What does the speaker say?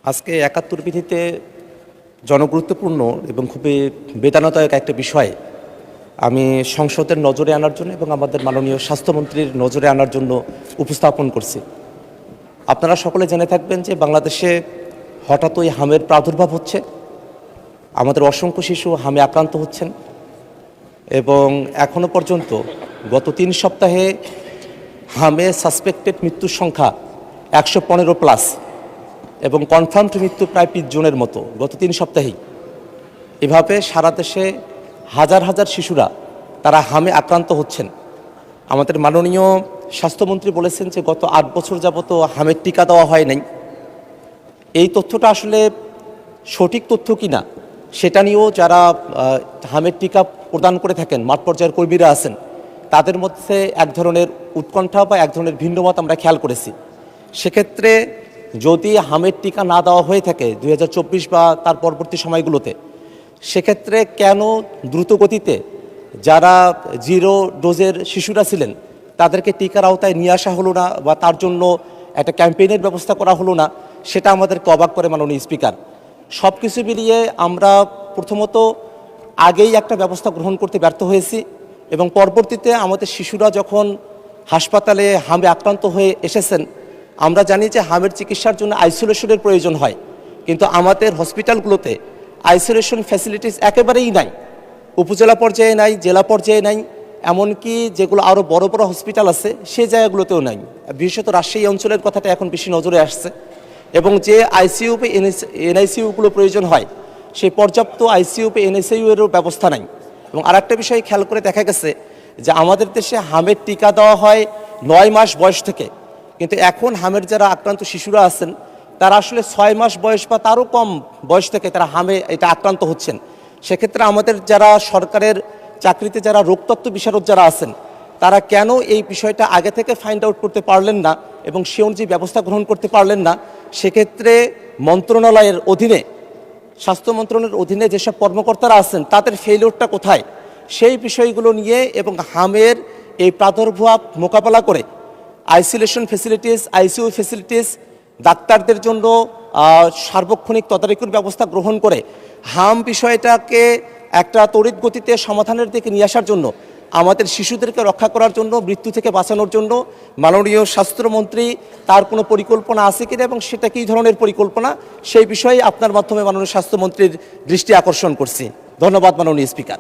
আজকে ৭১ বিধিতে জনগুরুত্বপূর্ণ এবং খুবই বেদনাদায়ক একটা বিষয় আমি সংসদের নজরে আনার জন্য এবং আমাদের মাননীয় স্বাস্থ্যমন্ত্রীর নজরে আনার জন্য উপস্থাপন করছি। আপনারা সকলে জেনে থাকবেন যে বাংলাদেশে হঠাৎই হামের প্রাদুর্ভাব হচ্ছে। আমাদের অসংখ্য শিশু হামে আক্রান্ত হচ্ছেন এবং এখনও পর্যন্ত গত ৩ সপ্তাহে হামে সাসপেক্টেড মৃত্যুর সংখ্যা ১১৫+ এবং কনফার্মড মৃত্যু প্রায় ২৫ জনের মতো গত ৩ সপ্তাহেই। এভাবে সারা দেশে হাজার হাজার শিশুরা তারা হামে আক্রান্ত হচ্ছেন। আমাদের মাননীয় স্বাস্থ্যমন্ত্রী বলেছেন যে গত ৮ বছর যাবত হামের টিকা দেওয়া হয় নাই। এই তথ্যটা আসলে সঠিক তথ্য কিনা সেটা নিয়েও যারা হামের টিকা প্রদান করে থাকেন মাঠ পর্যায়ের কর্মীরা আছেন তাদের মধ্যে এক ধরনের উৎকণ্ঠা বা এক ধরনের ভিন্নমত আমরা খেয়াল করেছি। সেক্ষেত্রে যদি হামের টিকা না দেওয়া হয়ে থাকে 2024 বা তার পরবর্তী সময়গুলোতে, সেক্ষেত্রে কেন দ্রুত গতিতে যারা 0 ডোজের শিশুরা ছিলেন তাদেরকে টিকার আওতায় নিয়ে আসা হলো না বা তার জন্য একটা ক্যাম্পেইনের ব্যবস্থা করা হলো না, সেটা আমাদেরকে অবাক করে মাননীয় স্পিকার। সব কিছু মিলিয়ে আমরা প্রথমত আগেই একটা ব্যবস্থা গ্রহণ করতে ব্যর্থ হয়েছি এবং পরবর্তীতে আমাদের শিশুরা যখন হাসপাতালে হামে আক্রান্ত হয়ে এসেছেন, আমরা জানি যে হামের চিকিৎসার জন্য আইসোলেশনের প্রয়োজন হয়, কিন্তু আমাদের হসপিটালগুলোতে আইসোলেশন ফ্যাসিলিটিস একেবারেই নাই। উপজেলা পর্যায়ে নাই, জেলা পর্যায়ে নাই, এমনকি যেগুলো আরও বড় বড় হসপিটাল আছে সেই জায়গাগুলোতেও নাই। বিশেষত রাজশাহী অঞ্চলের কথাটা এখন বেশি নজরে আসছে এবং যে আইসিইউ বা এনআইসিইউগুলো প্রয়োজন হয় সেই পর্যাপ্ত আইসিইউ বা এনআইসিইউয়েরও ব্যবস্থা নাই। এবং আরেকটা বিষয় খেয়াল করে দেখা গেছে যে আমাদের দেশে হামের টিকা দেওয়া হয় 9 মাস বয়স থেকে, কিন্তু এখন হামের যারা আক্রান্ত শিশুরা আছেন তারা আসলে 6 মাস বয়স বা তারও কম বয়স থেকে তারা হামে এটা আক্রান্ত হচ্ছেন। সেক্ষেত্রে আমাদের যারা সরকারের চাকরিতে যারা রোগতত্ত্ব বিশারদ যারা আছেন তারা কেন এই বিষয়টা আগে থেকে ফাইন্ড আউট করতে পারলেন না এবং সে অনুযায়ী ব্যবস্থা গ্রহণ করতে পারলেন না। সেক্ষেত্রে মন্ত্রণালয়ের অধীনে, স্বাস্থ্য মন্ত্রণালয়ের অধীনে যেসব কর্মকর্তারা আছেন তাদের ফেইলিওরটা কোথায়, সেই বিষয়গুলো নিয়ে এবং হামের এই প্রাদুর্ভাব মোকাবেলা করে আইসোলেশন ফ্যাসিলিটিস, আইসিইউ ফ্যাসিলিটিস, ডাক্তারদের জন্য সার্বক্ষণিক তদারকির ব্যবস্থা গ্রহণ করে হাম বিষয়টাকে একটা তড়িৎ গতিতে সমাধানের দিকে নিয়ে আসার জন্য, আমাদের শিশুদেরকে রক্ষা করার জন্য, মৃত্যু থেকে বাঁচানোর জন্য মাননীয় স্বাস্থ্যমন্ত্রী তার কোনো পরিকল্পনা আছে কিনা এবং সেটা কী ধরনের পরিকল্পনা সেই বিষয়ে আপনার মাধ্যমে মাননীয় স্বাস্থ্যমন্ত্রীর দৃষ্টি আকর্ষণ করছি। ধন্যবাদ মাননীয় স্পিকার।